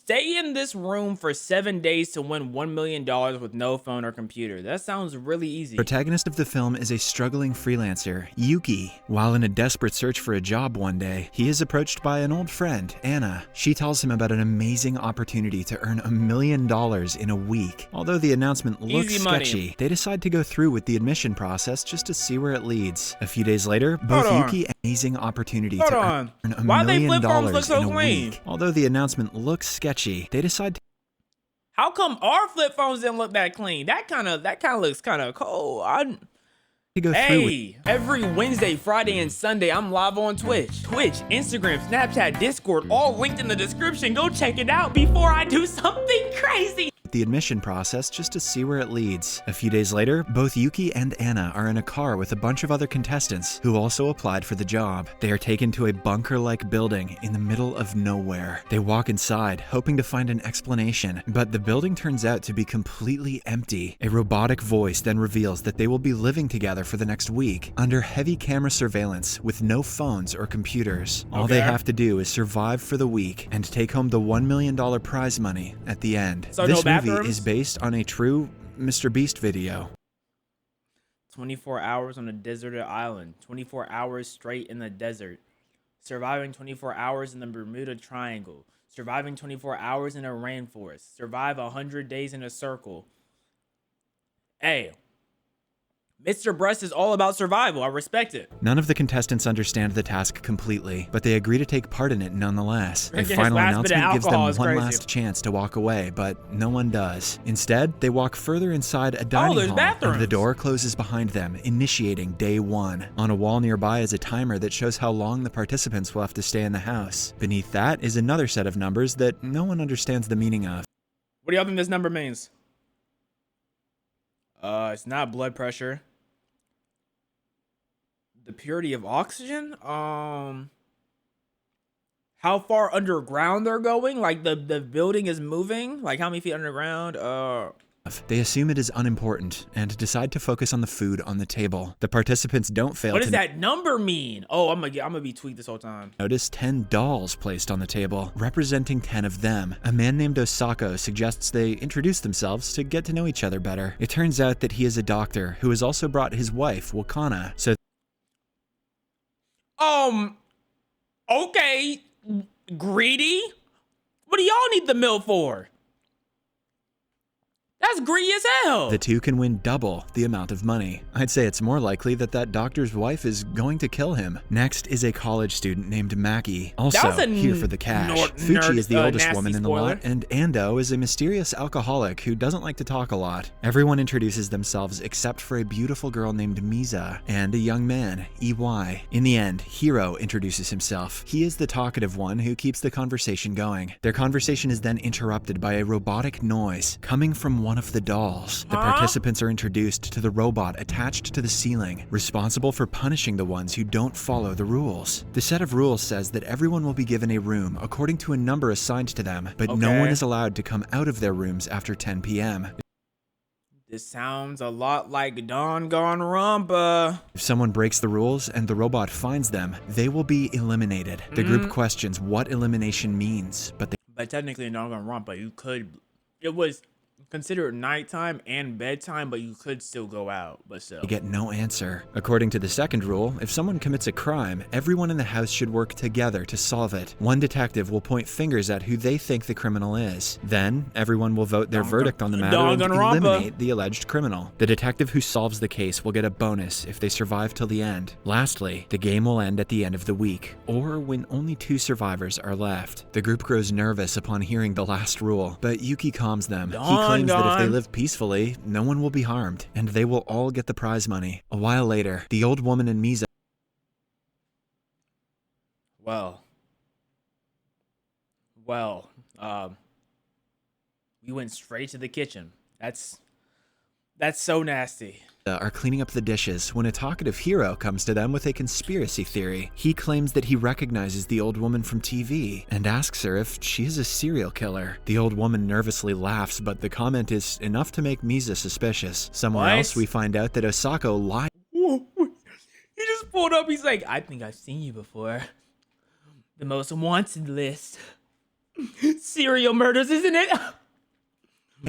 Stay in this room for 7 days to win $1 million with no phone or computer. That sounds really easy. Protagonist of the film is a struggling freelancer, Yuki. While in a desperate search for a job one day, he is approached by an old friend, Anna. She tells him about an amazing opportunity to earn $1 million in a week. Although the announcement looks Easy money. sketchy, they decide to go through with the admission process just to see where it leads. A few days later, both Yuki and amazing opportunity to earn $1 million in a week. Although the announcement looks sketchy, they decide to How come our flip phones didn't look that clean? That kind of looks kind of cold. go through with. Hey, every Wednesday, Friday, and Sunday, I'm live on Twitch, Instagram, Snapchat, Discord, all linked in the description. Go check it out before I do something crazy. The admission process just to see where it leads. A few days later, both Yuki and Anna are in a car with a bunch of other contestants who also applied for the job. They are taken to a bunker-like building in the middle of nowhere. They walk inside, hoping to find an explanation, but the building turns out to be completely empty. A robotic voice then reveals that they will be living together for the next week, under heavy camera surveillance with no phones or computers. All they have to do is survive for the week and take home the $1 million prize money at the end. So this no movie bathrooms? is based on a true Mr. Beast video. 24 hours on a deserted island. 24 hours straight in the desert. Surviving 24 hours in the Bermuda Triangle. Surviving 24 hours in a rainforest. Survive 100 days in a circle. Hey, Mr. Breast is all about survival. I respect it. None of the contestants understand the task completely, but they agree to take part in it nonetheless. A Drinking final his last bit of announcement gives them alcohol is one crazy. last chance to walk away, but no one does. Instead, they walk further inside a dining there's hall, bathrooms. and the door closes behind them, initiating day one. On a wall nearby is a timer that shows how long the participants will have to stay in the house. Beneath that is another set of numbers that no one understands the meaning of. What do y'all think this number means? It's not blood pressure. The purity of oxygen? How far underground they're going? Like the building is moving? Like how many feet underground? They assume it is unimportant and decide to focus on the food on the table. The participants don't fail What to does that number mean? Oh, I'm gonna be tweaked this whole time. notice 10 dolls placed on the table, representing 10 of them. A man named Osako suggests they introduce themselves to get to know each other better. It turns out that he is a doctor who has also brought his wife, Wakana, so Okay. Greedy? What do y'all need the mill for? That's greedy as hell. the two can win double the amount of money. I'd say it's more likely that that doctor's wife is going to kill him. Next is a college student named Maki, also was a here for the cash. Fuchi is the oldest woman in the lot, and Ando is a mysterious alcoholic who doesn't like to talk a lot. Everyone introduces themselves except for a beautiful girl named Misa and a young man, EY. In the end, Hiro introduces himself. He is the talkative one who keeps the conversation going. Their conversation is then interrupted by a robotic noise coming from one of the dolls. The participants are introduced to the robot attached to the ceiling, responsible for punishing the ones who don't follow the rules. The set of rules says that everyone will be given a room according to a number assigned to them, but no one is allowed to come out of their rooms after 10 p.m. This sounds a lot like Danganronpa. If someone breaks the rules and the robot finds them, they will be eliminated. The group questions what elimination means, but they But technically in Danganronpa, it was considered nighttime and bedtime, but you could still go out, but still. get no answer. According to the second rule, if someone commits a crime, everyone in the house should work together to solve it. One detective will point fingers at who they think the criminal is. Then, everyone will vote their verdict on the matter and Danganronpa. eliminate the alleged criminal. The detective who solves the case will get a bonus if they survive till the end. Lastly, the game will end at the end of the week, or when only 2 survivors are left. The group grows nervous upon hearing the last rule, but Yuki calms them. He claims that if they live peacefully, no one will be harmed, and they will all get the prize money. A while later, the old woman and Misa We went straight to the kitchen. That's so nasty. are cleaning up the dishes when a talkative Hiro comes to them with a conspiracy theory. He claims that he recognizes the old woman from TV and asks her if she is a serial killer. The old woman nervously laughs, but the comment is enough to make Misa suspicious. Somewhere else, we find out that Osako lied. He just pulled up. He's like, I think I've seen you before. The most wanted list. Serial murders, isn't it?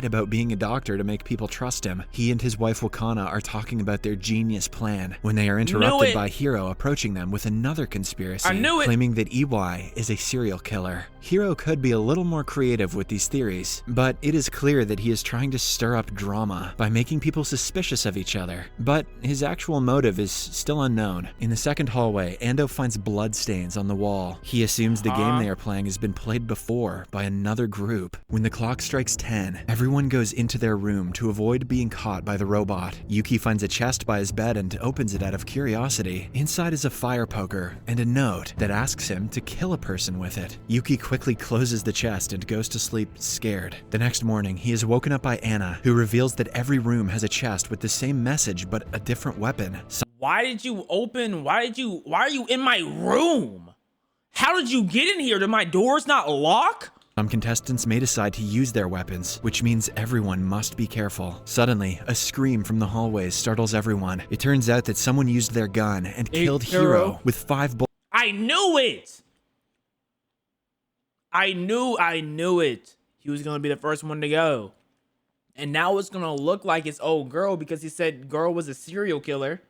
About being a doctor to make people trust him. He and his wife Wakana are talking about their genius plan when they are interrupted by Hiro approaching them with another conspiracy, claiming that EY is a serial killer. Hiro could be a little more creative with these theories, but it is clear that he is trying to stir up drama by making people suspicious of each other. But his actual motive is still unknown. In the second hallway, Ando finds bloodstains on the wall. He assumes the game they are playing has been played before by another group. When the clock strikes 10, everyone goes into their room to avoid being caught by the robot. Yuki finds a chest by his bed and opens it out of curiosity. Inside is a fire poker and a note that asks him to kill a person with it. Yuki quickly closes the chest and goes to sleep scared. The next morning, he is woken up by Anna, who reveals that every room has a chest with the same message but a different weapon. Why are you in my room? How did you get in here? Did my doors not lock? Some contestants may decide to use their weapons, which means everyone must be careful. Suddenly, a scream from the hallways startles everyone. It turns out that someone used their gun and killed Hiro with 5 bullets. I knew it! I knew it. He was gonna be the first one to go. And now it's gonna look like it's old girl because he said girl was a serial killer.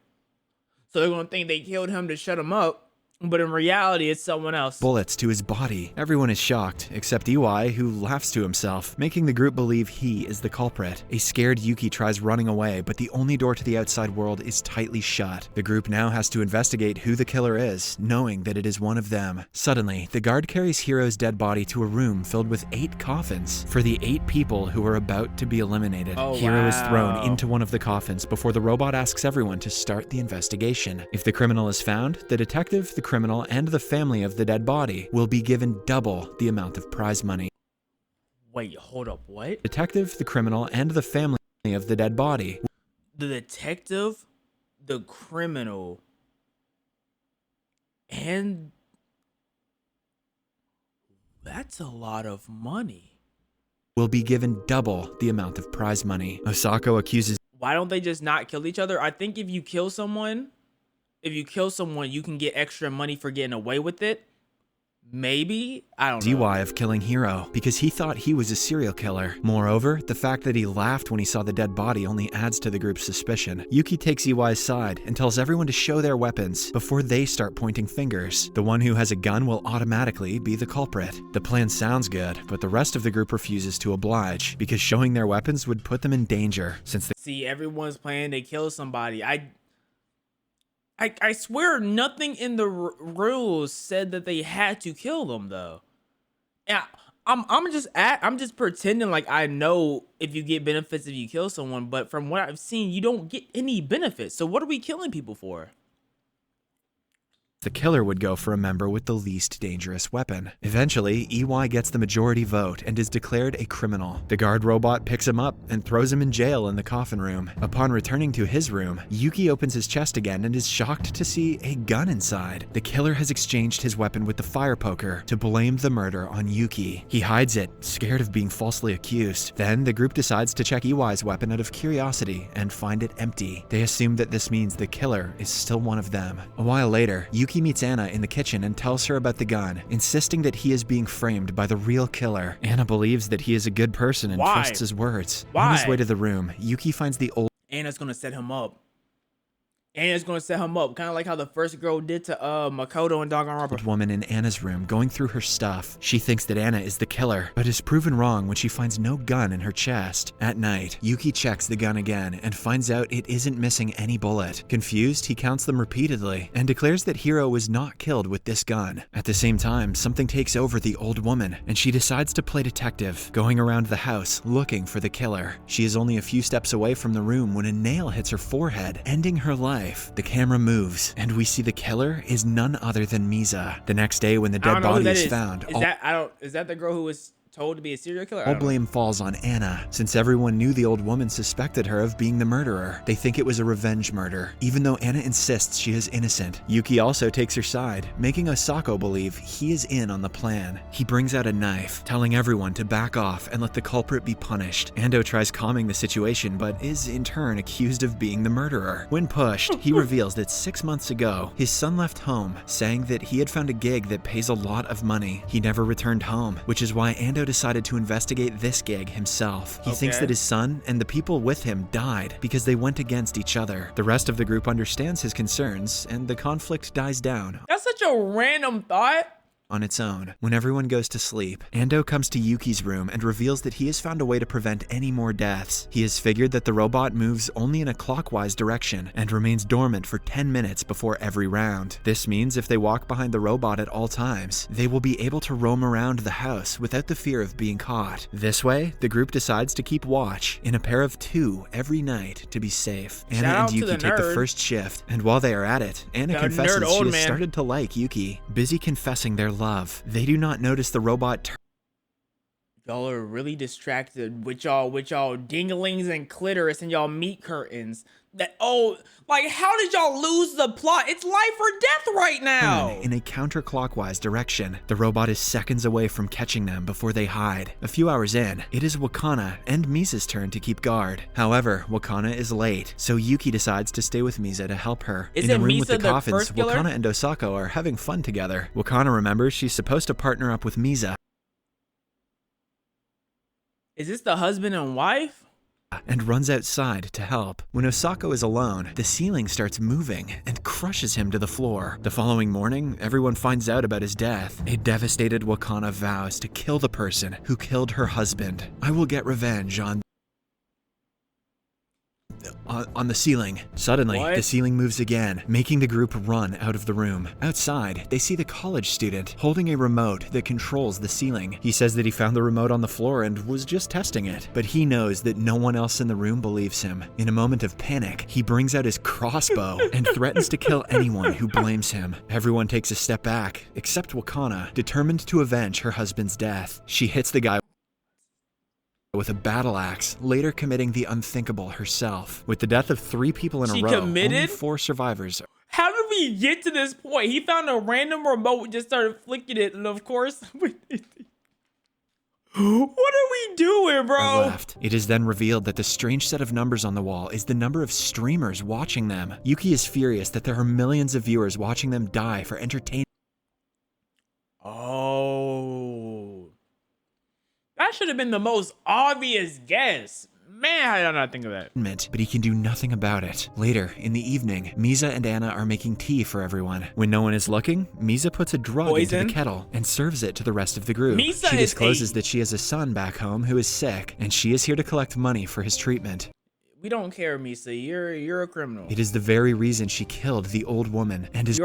So they're gonna think they killed him to shut him up. But in reality, it's someone else. Bullets to his body. Everyone is shocked, except EY, who laughs to himself, making the group believe he is the culprit. A scared Yuki tries running away, but the only door to the outside world is tightly shut. The group now has to investigate who the killer is, knowing that it is one of them. Suddenly, the guard carries Hiro's dead body to a room filled with 8 coffins for the 8 people who are about to be eliminated. Hiro is thrown into one of the coffins before the robot asks everyone to start the investigation. If the criminal is found, the detective, the criminal, and the family of the dead body will be given double the amount of prize money. Wait, hold up, what? Detective, the criminal, and the family of the dead body. The detective, the criminal, and that's a lot of money. Will be given double the amount of prize money. Osako accuses. Why don't they just not kill each other? I think if you kill someone, you can get extra money for getting away with it. Maybe? I don't know. DY of killing Hiro because he thought he was a serial killer. Moreover, the fact that he laughed when he saw the dead body only adds to the group's suspicion. Yuki takes EY's side and tells everyone to show their weapons before they start pointing fingers. The one who has a gun will automatically be the culprit. The plan sounds good, but the rest of the group refuses to oblige because showing their weapons would put them in danger since See, everyone's planning to kill somebody. I swear nothing in the rules said that they had to kill them though. Yeah, I'm just pretending like I know if you get benefits if you kill someone, but from what I've seen, you don't get any benefits. So what are we killing people for? the killer would go for a member with the least dangerous weapon. Eventually, EY gets the majority vote and is declared a criminal. The guard robot picks him up and throws him in jail in the coffin room. Upon returning to his room, Yuki opens his chest again and is shocked to see a gun inside. The killer has exchanged his weapon with the fire poker to blame the murder on Yuki. He hides it, scared of being falsely accused. Then the group decides to check EY's weapon out of curiosity and find it empty. They assume that this means the killer is still one of them. A while later, Yuki meets Anna in the kitchen and tells her about the gun, insisting that he is being framed by the real killer. Anna believes that he is a good person and trusts his words. On his way to the room, Yuki finds the old Anna's gonna set him up. Anna's gonna set him up, kind of like how the first girl did to Makoto and Danganronpa. woman in Anna's room going through her stuff. She thinks that Anna is the killer, but is proven wrong when she finds no gun in her chest. At night, Yuki checks the gun again and finds out it isn't missing any bullet. Confused, he counts them repeatedly and declares that Hiro was not killed with this gun. At the same time, something takes over the old woman, and she decides to play detective, going around the house looking for the killer. She is only a few steps away from the room when a nail hits her forehead, ending her life. The camera moves, and we see the killer is none other than Misa. The next day, when the dead body is found, is that the girl who was told to be a serial killer? I All don't know. blame falls on Anna, since everyone knew the old woman suspected her of being the murderer. They think it was a revenge murder, even though Anna insists she is innocent. Yuki also takes her side, making Osako believe he is in on the plan. He brings out a knife, telling everyone to back off and let the culprit be punished. Ando tries calming the situation, but is in turn accused of being the murderer. When pushed, he reveals that 6 months ago, his son left home, saying that he had found a gig that pays a lot of money. He never returned home, which is why Ando decided to investigate this gig himself. He thinks that his son and the people with him died because they went against each other. The rest of the group understands his concerns, and the conflict dies down That's such a random thought. on its own. When everyone goes to sleep, Ando comes to Yuki's room and reveals that he has found a way to prevent any more deaths. He has figured that the robot moves only in a clockwise direction and remains dormant for 10 minutes before every round. This means if they walk behind the robot at all times, they will be able to roam around the house without the fear of being caught. This way, the group decides to keep watch in a pair of 2 every night to be safe. Anna and Yuki take the first shift, and while they are at it, Anna confesses she has started to like Yuki. Busy confessing their love, they do not notice the robot Y'all are really distracted with y'all dinglings and clitoris and y'all meat curtains. Like how did y'all lose the plot? It's life or death right now. in a counterclockwise direction. The robot is seconds away from catching them before they hide. A few hours in, it is Wakana and Misa's turn to keep guard. However, Wakana is late, so Yuki decides to stay with Misa to help her. Is in a it room with Misa the coffins, first killer? Wakana and Osako are having fun together. Wakana remembers she's supposed to partner up with Misa Is this the husband and wife? and runs outside to help. When Osako is alone, the ceiling starts moving and crushes him to the floor. The following morning, everyone finds out about his death. A devastated Wakana vows to kill the person who killed her husband. I will get revenge on the ceiling. Suddenly, the ceiling moves again, making the group run out of the room. Outside, they see the college student holding a remote that controls the ceiling. He says that he found the remote on the floor and was just testing it, but he knows that no one else in the room believes him. In a moment of panic, he brings out his crossbow and threatens to kill anyone who blames him. Everyone takes a step back, except Wakana, determined to avenge her husband's death. She hits the guy with a battle axe, later committing the unthinkable herself. With the death of 3 people in a row, only 4 survivors. How did we get to this point? He found a random remote and just started flicking it, and of course, what are we doing, bro? Left. It is then revealed that the strange set of numbers on the wall is the number of streamers watching them. Yuki is furious that there are millions of viewers watching them die for entertainment. Oh. That should have been the most obvious guess. Man, how did I not think of that? But he can do nothing about it. Later, in the evening, Misa and Anna are making tea for everyone. When no one is looking, Misa puts a drug into the kettle and serves it to the rest of the group. She discloses that she has a son back home who is sick, and she is here to collect money for his treatment. We don't care, Misa. You're a criminal. It is the very reason she killed the old woman and is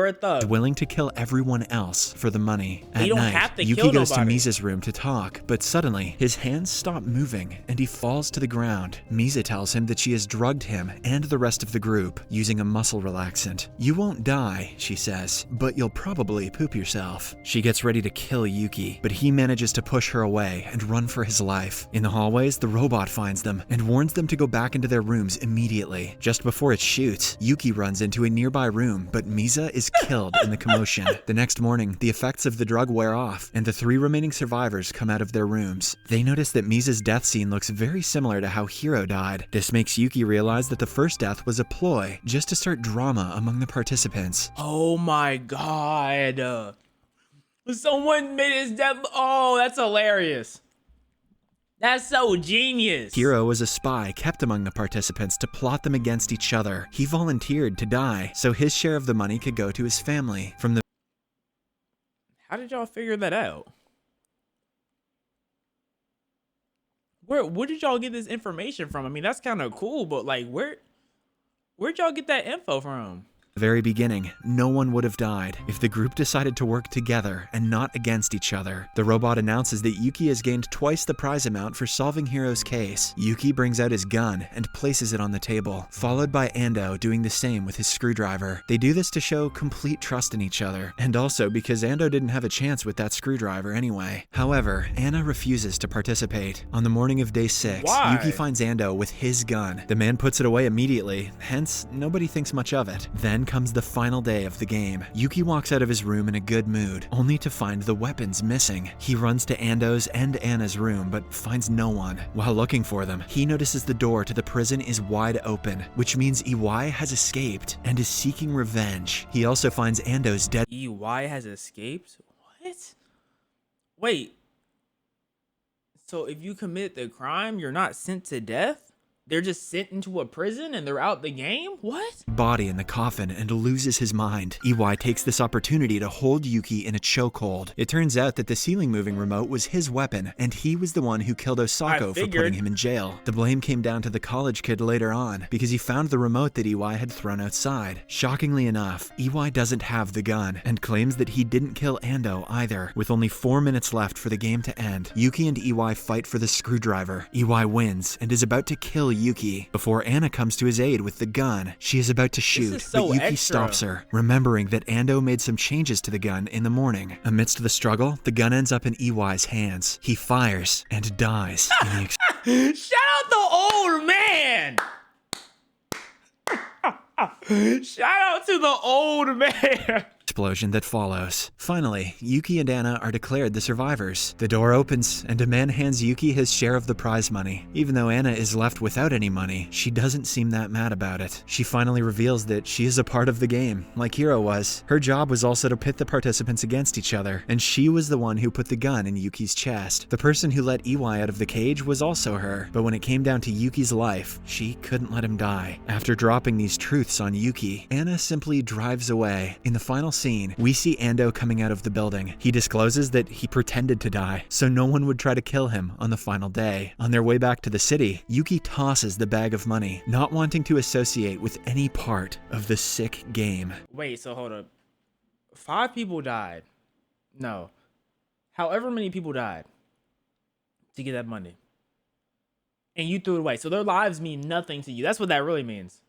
willing to kill everyone else for the money. At night, Yuki goes to Misa's room to talk, but suddenly his hands stop moving and he falls to the ground. Misa tells him that she has drugged him and the rest of the group using a muscle relaxant. You won't die, she says, but you'll probably poop yourself. She gets ready to kill Yuki, but he manages to push her away and run for his life. In the hallways, the robot finds them and warns them to go back into their rooms immediately. Just before it shoots, Yuki runs into a nearby room, but Misa is killed in the commotion. The next morning, the effects of the drug wear off, and the 3 remaining survivors come out of their rooms. They notice that Misa's death scene looks very similar to how Hiro died. This makes Yuki realize that the first death was a ploy, just to start drama among the participants. Oh my god. Someone made his death. Oh, that's hilarious. That's so genius. Hiro was a spy kept among the participants to plot them against each other. He volunteered to die, so his share of the money could go to his family. How did y'all figure that out? Where did y'all get this information from? I mean, that's kind of cool, but like, where'd y'all get that info from? Very beginning, no one would have died if the group decided to work together and not against each other. The robot announces that Yuki has gained twice the prize amount for solving Hiro's case. Yuki brings out his gun and places it on the table, followed by Ando doing the same with his screwdriver. They do this to show complete trust in each other, and also because Ando didn't have a chance with that screwdriver anyway. However, Anna refuses to participate. On the morning of day 6, Why? Yuki finds Ando with his gun. The man puts it away immediately, hence nobody thinks much of it. Then comes the final day of the game. Yuki walks out of his room in a good mood, only to find the weapons missing. He runs to Ando's and Anna's room, but finds no one. While looking for them, he notices the door to the prison is wide open, which means EY has escaped and is seeking revenge. He also finds Ando's dead. EY has escaped? What? Wait. So if you commit the crime, you're not sent to death? They're just sent into a prison and they're out the game? What? Body in the coffin and loses his mind. EY takes this opportunity to hold Yuki in a chokehold. It turns out that the ceiling moving remote was his weapon, and he was the one who killed Osako for putting him in jail. The blame came down to the college kid later on, because he found the remote that EY had thrown outside. Shockingly enough, EY doesn't have the gun, and claims that he didn't kill Ando either. With only 4 minutes left for the game to end, Yuki and EY fight for the screwdriver. EY wins, and is about to kill Yuki before Anna comes to his aid with the gun. She is about to shoot, but Yuki stops her, remembering that Ando made some changes to the gun in the morning. Amidst the struggle, the gun ends up in EY's hands. He fires and dies. Shout out the old man! Shout out to the old man! Explosion that follows. Finally, Yuki and Anna are declared the survivors. The door opens, and a man hands Yuki his share of the prize money. Even though Anna is left without any money, she doesn't seem that mad about it. She finally reveals that she is a part of the game, like Hiro was. Her job was also to pit the participants against each other, and she was the one who put the gun in Yuki's chest. The person who let EY out of the cage was also her, but when it came down to Yuki's life, she couldn't let him die. After dropping these truths on Yuki, Anna simply drives away. In the final scene, we see Ando coming out of the building. He discloses that he pretended to die, so no one would try to kill him on the final day. On their way back to the city, Yuki tosses the bag of money, not wanting to associate with any part of the sick game. Wait, so hold up. 5 people died. No. However many people died to get that money. And you threw it away. So their lives mean nothing to you. That's what that really means.